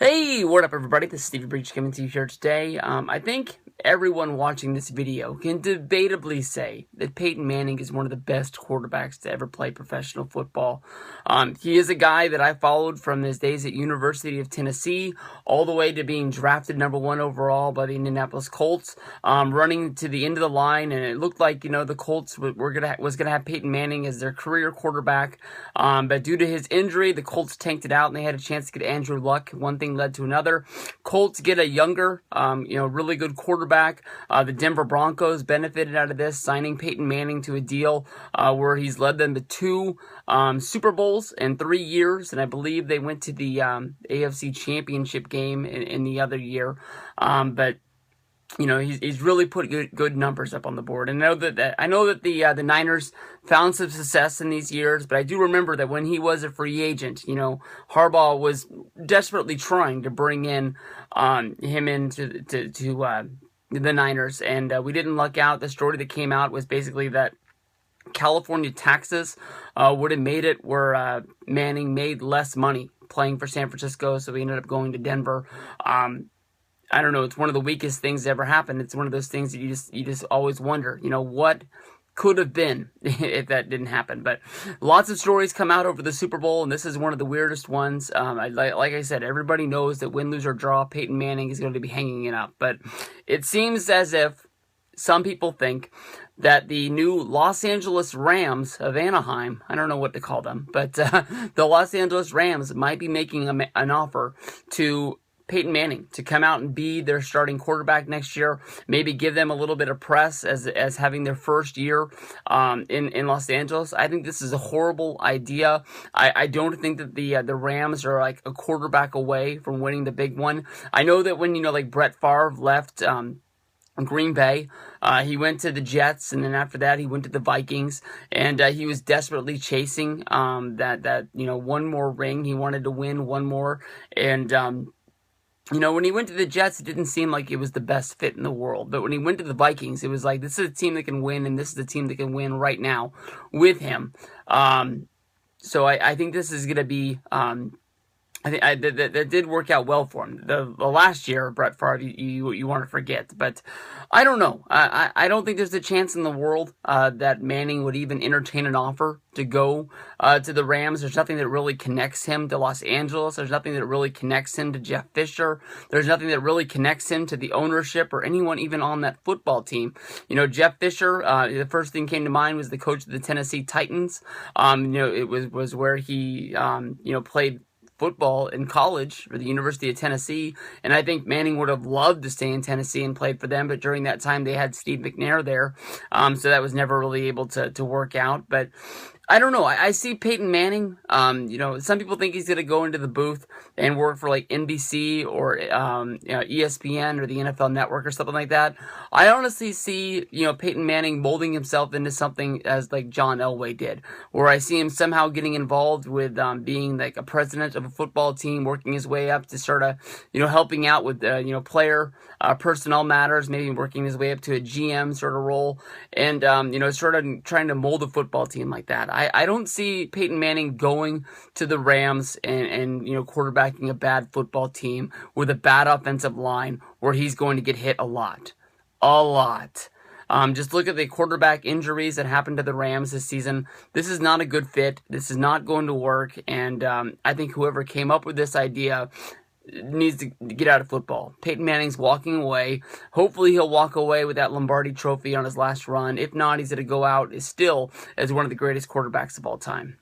Hey, what up everybody? This is Stevie Breach coming to you here today. I think everyone watching this video can debatably say that Peyton Manning is one of the best quarterbacks to ever play professional football. He is a guy that I followed from his days at University of Tennessee all the way to being drafted #1 overall by the Indianapolis Colts, running to the end of the line, and it looked like, the Colts was gonna have Peyton Manning as their career quarterback, but due to his injury, the Colts tanked it out and they had a chance to get Andrew Luck. One thing led to another. Colts get a younger, really good quarterback. The Denver Broncos benefited out of this, signing Peyton Manning to a deal where he's led them to 2 Super Bowls in 3 years, and I believe they went to the AFC Championship game in the other year. But he's really put good numbers up on the board. And I know that the Niners found some success in these years, but I do remember that when he was a free agent, Harbaugh was desperately trying to bring in him into the Niners, and we didn't luck out. The story that came out was basically that California taxes would have made it where Manning made less money playing for San Francisco, so he ended up going to Denver. I don't know. It's one of the weakest things that ever happened. It's one of those things that you just always wonder, what could have been if that didn't happen. But lots of stories come out over the Super Bowl, and this is one of the weirdest ones. Like I said, everybody knows that win, lose, or draw, Peyton Manning is going to be hanging it up. But it seems as if some people think that the new Los Angeles Rams of Anaheim, I don't know what to call them, but the Los Angeles Rams might be making an offer to Peyton Manning to come out and be their starting quarterback next year, maybe give them a little bit of press as having their first year in Los Angeles. I think this is a horrible idea. I don't think that the Rams are like a quarterback away from winning the big one. I know that when like Brett Favre left Green Bay, he went to the Jets, and then after that he went to the Vikings, and he was desperately chasing that one more ring. He wanted to win one more, and when he went to the Jets, it didn't seem like it was the best fit in the world. But when he went to the Vikings, it was like, this is a team that can win, and this is the team that can win right now with him. So I think this is going to be... I think that did work out well for him. The last year, Brett Favre, you want to forget. But I don't know. I don't think there's a chance in the world that Manning would even entertain an offer to go to the Rams. There's nothing that really connects him to Los Angeles. There's nothing that really connects him to Jeff Fisher. There's nothing that really connects him to the ownership or anyone even on that football team. Jeff Fisher, the first thing came to mind was the coach of the Tennessee Titans. It was where he played football in college for the University of Tennessee, and I think Manning would have loved to stay in Tennessee and played for them, but during that time they had Steve McNair there, so that was never really able to work out. But I don't know. I see Peyton Manning. Some people think he's going to go into the booth and work for like NBC or ESPN or the NFL Network or something like that. I honestly see Peyton Manning molding himself into something as like John Elway did, where I see him somehow getting involved with being like a president of a football team, working his way up to sort of helping out with player personnel matters, maybe working his way up to a GM sort of role, and sort of trying to mold a football team like that. I don't see Peyton Manning going to the Rams and quarterbacking a bad football team with a bad offensive line where he's going to get hit a lot. Just look at the quarterback injuries that happened to the Rams this season. This is not a good fit. This is not going to work, and I think whoever came up with this idea needs to get out of football. Peyton Manning's walking away. Hopefully he'll walk away with that Lombardi trophy on his last run. If not, he's going to go out still as one of the greatest quarterbacks of all time.